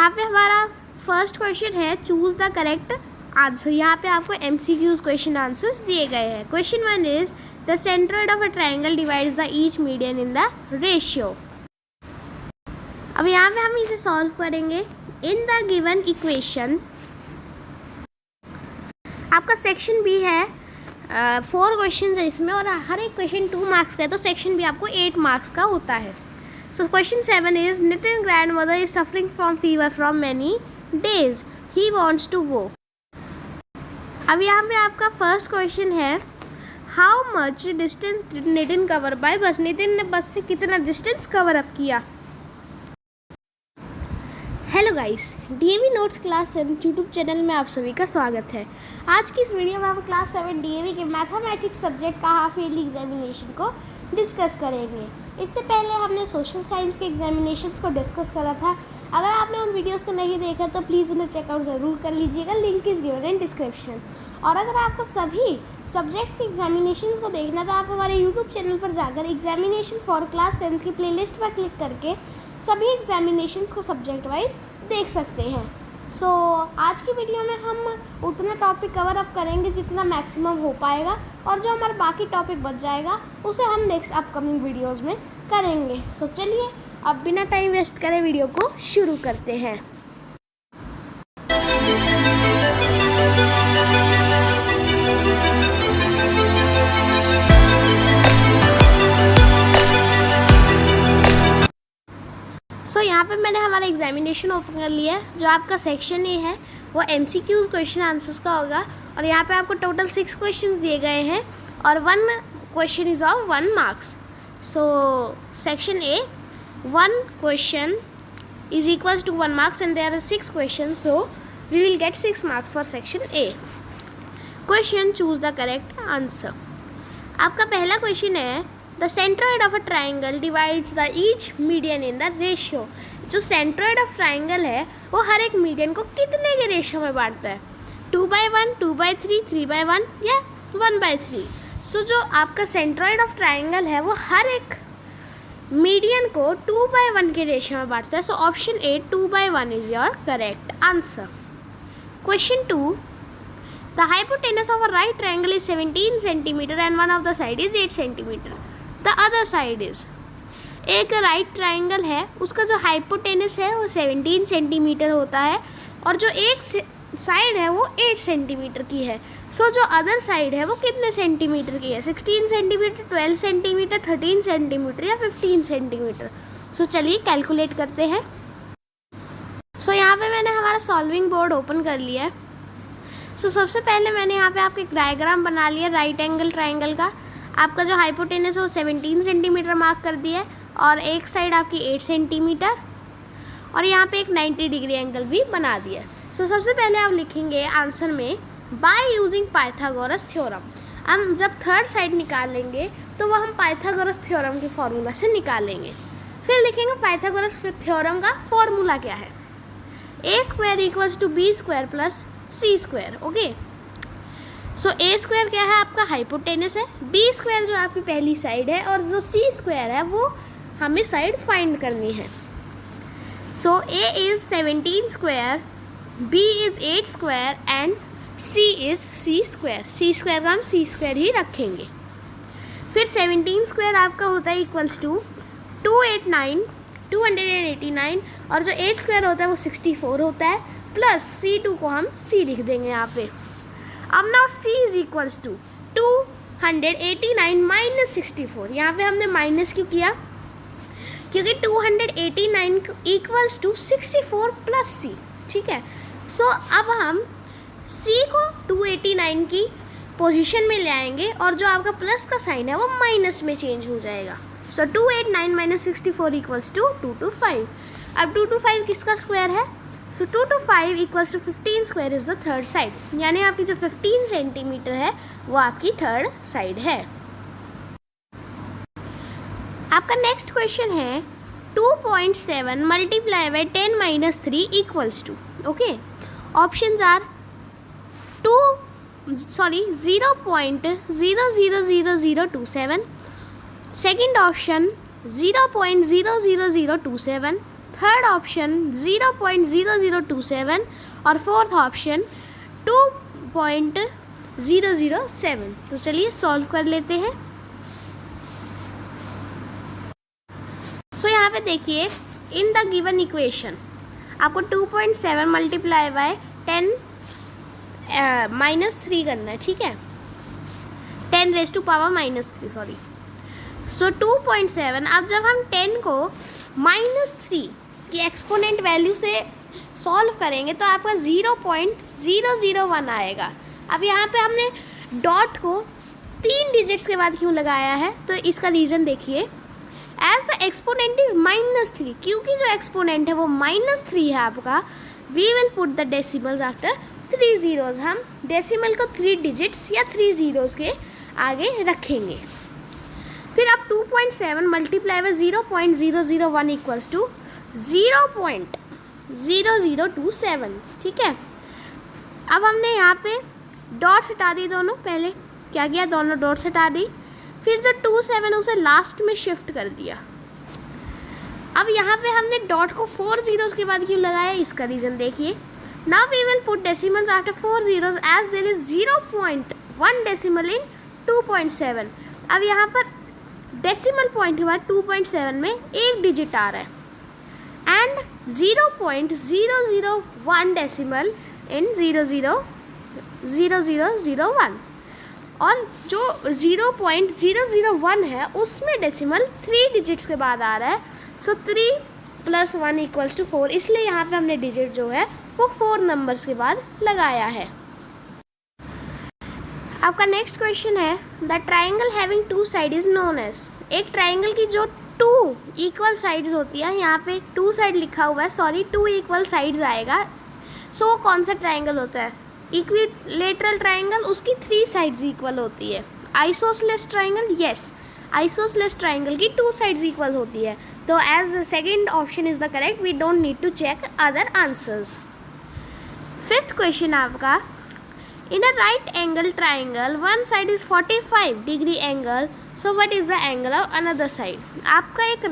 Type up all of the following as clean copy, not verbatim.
यहाँ पे हमारा फर्स्ट क्वेश्चन है चूज द करेक्ट आंसर। यहाँ पे आपको MCQs क्वेश्चन आंसर्स दिए गए हैं। Question 1 is the centroid of a triangle divides the each median in the ratio. अब यहाँ पे हम इसे सॉल्व करेंगे। इन द गिवन इक्वेशन आपका सेक्शन भी है, 4 क्वेश्चन है इसमें और हर एक क्वेश्चन 2 मार्क्स का है, तो सेक्शन भी आपको 8 मार्क्स का होता है। So question 7 is Nitin grandmother is suffering from fever from many days, he wants to go. अब यहाँ पे आपका फर्स्ट क्वेश्चन है how much distance did Nitin cover by bus. Nitin ने बस से कितना डिस्टेंस कवर अप किया। Hello guys, DAV notes class 7 YouTube channel में आप सभी का स्वागत है। आज की इस वीडियो में हम क्लास 7 DAV के मैथमेटिक्स सब्जेक्ट का हाफ ईयरली एग्जामिनेशन को डिस्कस करेंगे। इससे पहले हमने सोशल साइंस के एग्जामिनेशंस को डिस्कस करा था। अगर आपने उन वीडियोस को नहीं देखा तो प्लीज़ उन्हें चेकआउट ज़रूर कर लीजिएगा, link is given in description. और अगर आपको सभी सब्जेक्ट्स के एग्जामिनेशंस को देखना तो आप हमारे यूट्यूब चैनल पर जाकर एग्जामिनेशन फॉर क्लास 7 की प्लेलिस्ट पर क्लिक करके सभी एग्जामिनेशंस को सब्जेक्ट वाइज देख सकते हैं। सो आज की वीडियो में हम उतना टॉपिक कवर अप करेंगे जितना मैक्सिमम हो पाएगा, और जो हमारा बाकी टॉपिक बच जाएगा उसे हम नेक्स्ट अपकमिंग वीडियोस में करेंगे। सो चलिए अब बिना टाइम वेस्ट करे वीडियो को शुरू करते हैं। यहाँ पे मैंने हमारा एग्जामिनेशन ओपन कर लिया है। जो आपका सेक्शन ए है वो MCQs क्वेश्चन आंसर्स का होगा, और यहाँ पे आपको टोटल 6 क्वेश्चंस दिए गए हैं और 1 question is of 1 marks. So section A 1 question is equals to 1 marks and there are 6 question, so we will get 6 marks for section A. Question choose the correct answer. आपका पहला question है the centroid of a triangle divides the each median in the ratio. जो centroid of triangle है वो हर एक median को कितने के रेशियो में बांटता है, 2/1, 2/3, 3/1 या 1/3। सो जो आपका सेंट्रोइड ऑफ ट्राइंगल है वो हर एक मीडियन को 2/1 के रेशियो में बांटता है। So option A 2/1 is your correct answer. Question 2 the hypotenuse of a right triangle is 17 centimetre and one of the side is 8 centimetre, the other side is. एक right triangle है, उसका जो hypotenuse है वो 17 centimetre होता है और जो एक साइड है वो 8 सेंटीमीटर की है। सो जो अदर साइड है वो कितने सेंटीमीटर की है, 16 सेंटीमीटर, 12 सेंटीमीटर, 13 सेंटीमीटर या 15 सेंटीमीटर। सो चलिए कैलकुलेट करते हैं। सो यहाँ पे मैंने हमारा सॉल्विंग बोर्ड ओपन कर लिया है। सो सबसे पहले मैंने यहाँ पे आपको एक डायग्राम बना लिया राइट एंगल ट्राइंगल का। आपका जो हाइपोटेनस है वो 17 सेंटीमीटर मार्क कर दिया है और एक साइड आपकी 8 सेंटीमीटर, और यहाँ पे एक 90 डिग्री एंगल भी बना दिया। सो सबसे पहले आप लिखेंगे आंसर में बाय यूजिंग पाइथागोरस थ्योरम। हम जब थर्ड साइड निकालेंगे तो वो हम पाइथागोरस थ्योरम के फॉर्मूला से निकालेंगे। फिर लिखेंगे पाइथागोरस थ्योरम का फॉर्मूला क्या है, a² equals to b² plus c²। Okay, so a² क्या है, आपका हाइपोटेनस है, b² जो आपकी पहली साइड है, और जो c² है वो हमें साइड फाइंड करनी है। सो a is 17² b is 8² and c is c²। c² का हम c² ही रखेंगे। फिर 17² आपका होता है इक्वल्स टू 289 और जो 8² होता है वो 64 होता है, प्लस c2 को हम c लिख देंगे यहाँ पे। अब now c is equals to 289 minus 64। यहाँ पे हमने माइनस क्यों किया, क्योंकि 289 इक्वल्स टू 64 प्लस c। ठीक है, सो अब हम c को 289 की पोजीशन में ले आएंगे और जो आपका प्लस का साइन है वो माइनस में चेंज हो जाएगा। So 289 minus 64 equals to 225। अब 225 किसका स्क्वायर है, so 225 equals to 15² is the third side, यानी आपकी जो 15 सेंटीमीटर है वो आपकी थर्ड साइड है। आपका नेक्स्ट क्वेश्चन है 2.7 multiply by 10 minus 3 equals to. Okay, options are 0.000027, second option 0.00027, third option 0.0027 और फोर्थ ऑप्शन 2.007। तो चलिए सॉल्व कर लेते हैं। सो यहाँ पे देखिए, इन द गिवन इक्वेशन आपको 2.7 मल्टीप्लाई बाय 10 -3 करना है, ठीक है, 10 रेज़ टू पावर -3, सॉरी। सो 2.7, अब जब हम 10 को -3 की एक्सपोनेंट वैल्यू से सॉल्व करेंगे तो आपका 0.001 आएगा। अब यहाँ पे हमने डॉट को 3 डिजिट्स के बाद क्यों लगाया है, तो इसका रीज़न देखिए। एज द एक्सपोनेंट इज -3, क्योंकि जो एक्सपोनेंट है वो -3 है आपका, we will put the decimals after 3 zeros। हम डेसिमल को 3 डिजिट्स या 3 zeros के आगे रखेंगे। फिर अब 2.7 मल्टीप्लाई बाय 0.001 इक्वल्स टू 0.0027, ठीक है। अब हमने यहाँ पे डॉट्स हटा दी दोनों, पहले क्या किया, दोनों डॉट्स हटा दी, फिर जो 27 उसे लास्ट में शिफ्ट कर दिया। अब यहाँ पे हमने डॉट को 4 zeros के बाद क्यों लगाया, इसका रीज़न देखिए। Now we will put decimals after 4 zeros as there is 0.1 decimal in 2.7। अब यहाँ पर डेसिमल पॉइंट के बाद 2.7 में एक डिजिट आ रहा है एंड 0.001 डेसिमल इन 0.0001, और जो 0.001 है उसमें डेसिमल 3 डिजिट्स के बाद आ रहा है। सो 3 + 1 = 4, इसलिए यहाँ पे हमने डिजिट जो है वो 4 नंबर्स के बाद लगाया है। आपका नेक्स्ट क्वेश्चन है, the triangle having 2 side is known as. एक ट्राइंगल की जो 2 इक्वल साइड्स होती है, यहाँ पे 2 साइड लिखा हुआ है, सॉरी 2 इक्वल साइड्स आएगा। सो वो कौन सा ट्राइंगल होता है, इक्विलेटरल ट्राइंगल, उसकी 3 साइड्स इक्वल होती है। Isosceles triangle, yes, isosceles triangle की 2 साइड्स इक्वल होती है। तो as second option is the correct, we don't need to check other answers. Fifth question आपका, in a right angle triangle one side is 45 degree angle, so what is the angle of another side। आपका एक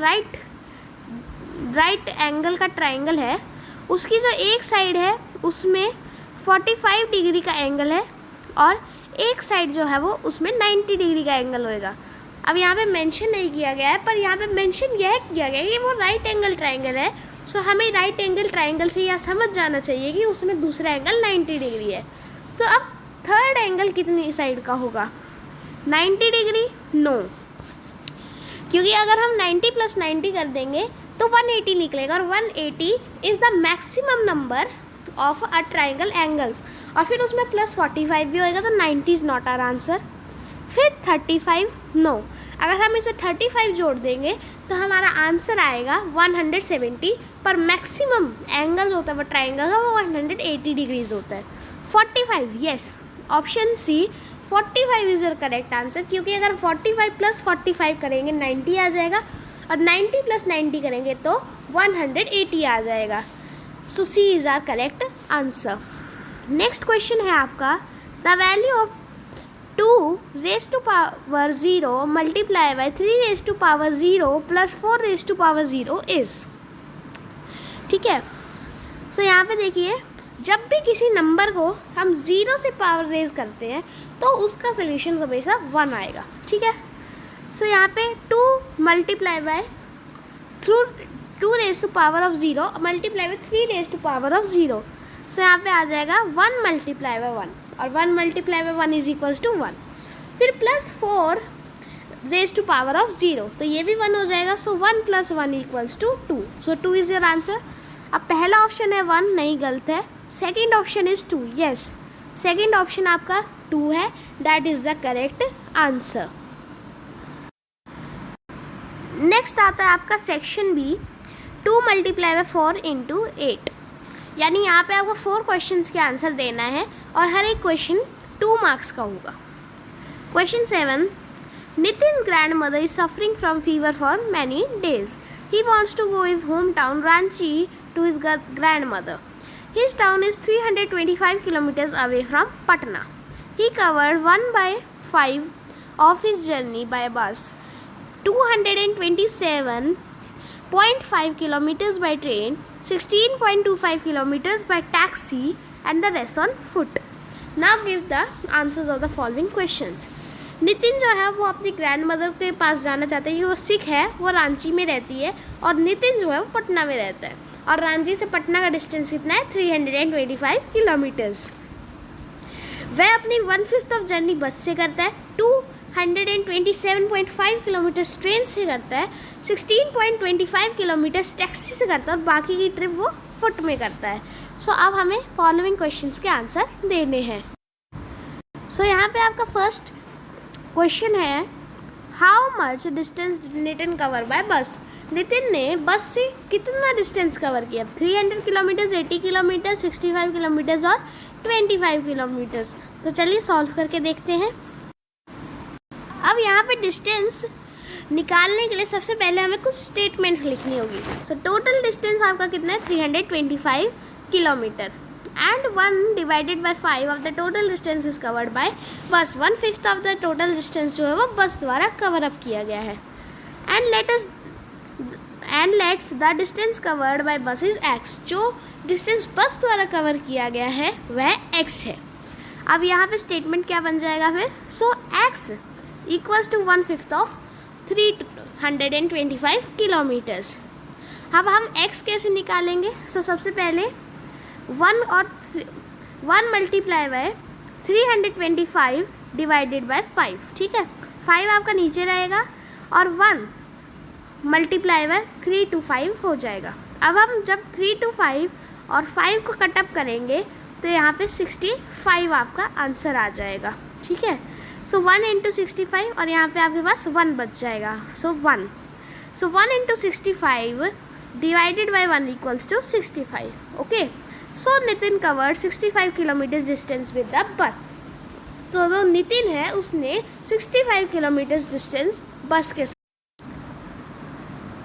right angle का triangle है, उसकी जो एक side है उसमें 45 डिग्री का एंगल है और एक साइड जो है वो उसमें 90 डिग्री का एंगल होएगा। अब यहाँ पे मेंशन नहीं किया गया है, पर यहाँ पे मेंशन यह किया गया है कि वो राइट एंगल ट्राइंगल है। सो हमें राइट एंगल ट्राइंगल से यह समझ जाना चाहिए कि उसमें दूसरा एंगल 90 डिग्री है। तो अब थर्ड एंगल कितनी साइड का होगा, 90 डिग्री, नो, क्योंकि अगर हम 90 + 90 कर देंगे तो 180 निकलेगा, और 180 is the maximum number of a triangle angles, और फिर उसमें +45 भी होएगा, तो 90 इज़ नॉट आवर आंसर। फिर 35, नो, अगर हम इसे 35 जोड़ देंगे तो हमारा आंसर आएगा 170, पर मैक्सिमम एंगल होता है वो ट्राइंगल का वो 180 डिग्रीज होता है। 45, yes, option C 45 is your correct answer, क्योंकि अगर 45 + 45 करेंगे 90 आ जाएगा, और 90 + 90 करेंगे तो 180 आ जाएगा। So C is our correct answer. Next question है आपका, the value of 2⁻0 multiply by 3⁻0 + 4⁻0 is, ठीक है। सो यहाँ पे देखिए, जब भी किसी नंबर को हम 0 से पावर रेज करते हैं तो उसका सोल्यूशन हमेशा 1 आएगा, ठीक है। सो यहाँ पे 2 मल्टीप्लाई बाय 2⁻0 मल्टीप्लाई बाय 3⁻0। सो यहाँ पे आ जाएगा 1 मल्टीप्लाई बाय 1, और 1 multiply by 1 is equals to 1, फिर +4⁻0, तो ये भी 1 हो जाएगा। So 1 + 1 = 2, so 2 is your answer. अब पहला ऑप्शन है 1, नहीं, गलत है। Second option is 2, yes, second option आपका 2 है, that is the correct answer. Next आता है आपका सेक्शन बी, 2 मल्टीप्लाई बाय 4 × 8, यानी यहाँ पे आपको 4 क्वेश्चंस के आंसर देना है और हर एक क्वेश्चन 2 मार्क्स का होगा। Question 7, Nitin's grandmother is suffering from fever for many days, he wants to go his home town Ranchi to his grandmother. His town is 325 kilometers away from Patna. He covered 1/5 of his journey by bus. 227 0.5 kilometers by train, 16.25 kilometers by taxi and the rest on foot. Now give the answers of the following questions. Nitin जो है वो अपनी grand mother के पास जाना चाहता है, वो सिख है, वो रांची में रहती है, और नितिन जो है वो पटना में रहता है, और रांची से पटना का डिस्टेंस कितना है 325 किलोमीटर्स। वह अपनी 1/5 ऑफ जर्नी बस से करता है, 227.5 किलोमीटर्स ट्रेन से करता है, 16.25 किलोमीटर्स टैक्सी से करता है, और बाकी की ट्रिप वो फुट में करता है। सो अब हमें फॉलोइंग क्वेश्चंस के आंसर देने हैं। सो यहाँ पे आपका फर्स्ट क्वेश्चन है, how much distance Nitin cover by bus. Nitin ने बस से कितना डिस्टेंस कवर किया? 300 किलोमीटर्स, 80 किलोमीटर्स, 65 किलोमीटर्स और 25 किलोमीटर्स। तो चलिए सॉल्व करके देखते हैं। अब यहाँ पे डिस्टेंस निकालने के लिए सबसे पहले हमें कुछ स्टेटमेंट्स लिखनी होगी। सो टोटल डिस्टेंस आपका कितना है 325 kilometre, and 1 divided by 5 of the total distance is covered by bus। 1/5 of the total distance जो है वो बस द्वारा कवर अप किया गया है। and let's the distance covered by bus is x। जो डिस्टेंस बस द्वारा कवर किया गया है वह x है। अब यहाँ पे स्टेटमेंट क्या बन जाएगा फिर? So x equals to 1/5 of 325 kilometres. अब हम x कैसे निकालेंगे? सो सबसे पहले 1 मल्टीप्लाई बाय 325 डिवाइडेड बाय 5, ठीक है। 5 आपका नीचे रहेगा और 1 मल्टीप्लाई बाय 3 to 5 हो जाएगा। अब हम जब 3 to 5 और 5 को कटअप करेंगे तो यहाँ पे 65 आपका आंसर आ जाएगा, ठीक है। सो 1 into 65 और यहाँ पे आपके पास 1 बच जाएगा, so 1 into 65 divided by 1 equals to 65, okay. So Nitin covered 65 kilometre distance with the bus. तो जो नितिन है उसने 65 किलोमीटर डिस्टेंस बस के साथ।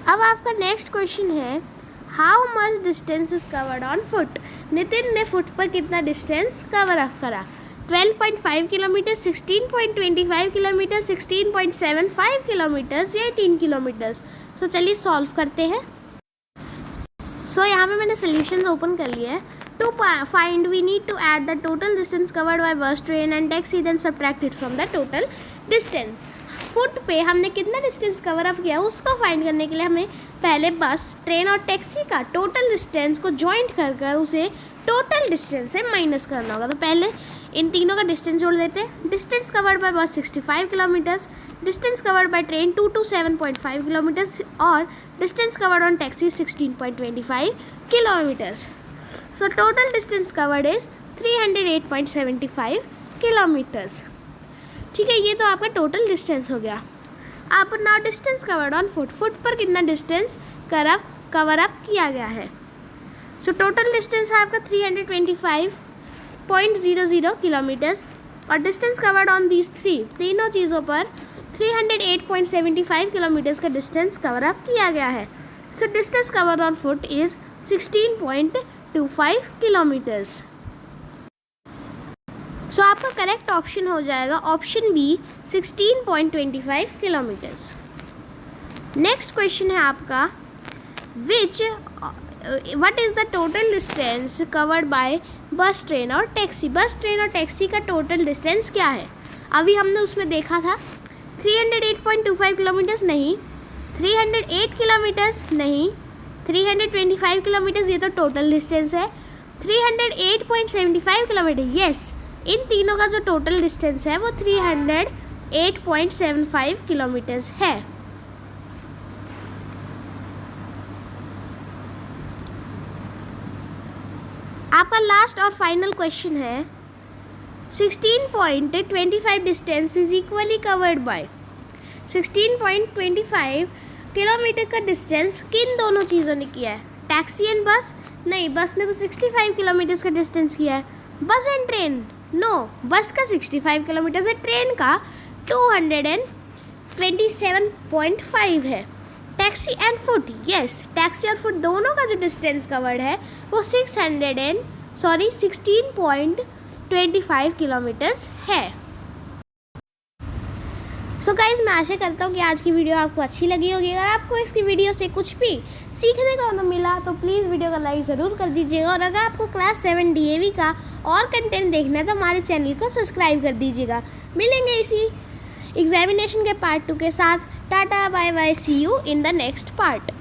अब आपका नेक्स्ट क्वेश्चन है, how much distance is covered on foot. Nitin ने फुट पर कितना डिस्टेंस कवर अप करा? 12.5 किलोमीटर, 16.25 किलोमीटर, 16.75 किलोमीटर्स या 18 किलोमीटर्स। सो चलिए सॉल्व करते हैं। सो यहाँ पे मैंने सोल्यूशन ओपन कर लिया है। To find we need to add the total distance covered by bus, train and taxi, then subtract it from the total distance. Foot पे हमने कितना डिस्टेंस कवर अप किया उसको फाइंड करने के लिए हमें पहले बस, ट्रेन और टैक्सी का टोटल डिस्टेंस को जॉइंट कर उसे टोटल डिस्टेंस से माइनस करना होगा। तो पहले इन तीनों का डिस्टेंस जोड़ लेते हैं। Distance covered by bus 65 kilometres, distance covered by train 227.5 kilometres और distance covered on taxi 16.25 kilometres. So total distance covered is 308.75 kilometres, ठीक है। ये तो आपका टोटल डिस्टेंस हो गया। अब now distance covered on foot. Foot पर कितना डिस्टेंस कवर अप किया गया है? सो टोटल डिस्टेंस है आपका 325.00 किलोमीटर्स और डिस्टेंस कवर्ड ऑन दीज तीनों चीज़ों पर 308.75 किलोमीटर्स का डिस्टेंस कवर अप किया गया है। So distance covered on foot is 16.25 kilometres. So आपका करेक्ट ऑप्शन हो जाएगा option B 16.25 kilometres. Next question है आपका, what is the total distance covered by bus, train और टैक्सी। बस, ट्रेन और टैक्सी का टोटल डिस्टेंस क्या है? अभी हमने उसमें देखा था 308.25 किलोमीटर्स नहीं, 308 किलोमीटर्स नहीं, 325 किलोमीटर्स ये तो टोटल डिस्टेंस है, 308.75 किलोमीटर यस। इन तीनों का जो टोटल डिस्टेंस है वो 308.75 किलोमीटर्स है। आपका लास्ट और फाइनल क्वेश्चन है, 16.25 distance is equally covered by. 16.25 kilometre का डिस्टेंस किन दोनों चीज़ों ने किया है? टैक्सी एंड बस? नहीं, बस ने तो 65 किलोमीटर्स का डिस्टेंस किया है। बस एंड ट्रेन? नो, बस का 65 किलोमीटर्स है, ट्रेन का 227.5 है। Taxi and foot? Yes, taxi और फुट दोनों का जो डिस्टेंस कवर्ड है वो 16.25 किलोमीटर्स है। सो गाइज मैं आशा करता हूँ कि आज की वीडियो आपको अच्छी लगी होगी। अगर आपको इसकी वीडियो से कुछ भी सीखने को मिला तो प्लीज़ वीडियो को लाइक ज़रूर कर दीजिएगा। और अगर आपको क्लास 7 DAV का और कंटेंट देखना है तो हमारे चैनल को सब्सक्राइब कर दीजिएगा। मिलेंगे इसी एग्जामिनेशन के पार्ट 2 के साथ। Tata bye bye, see you in the next part.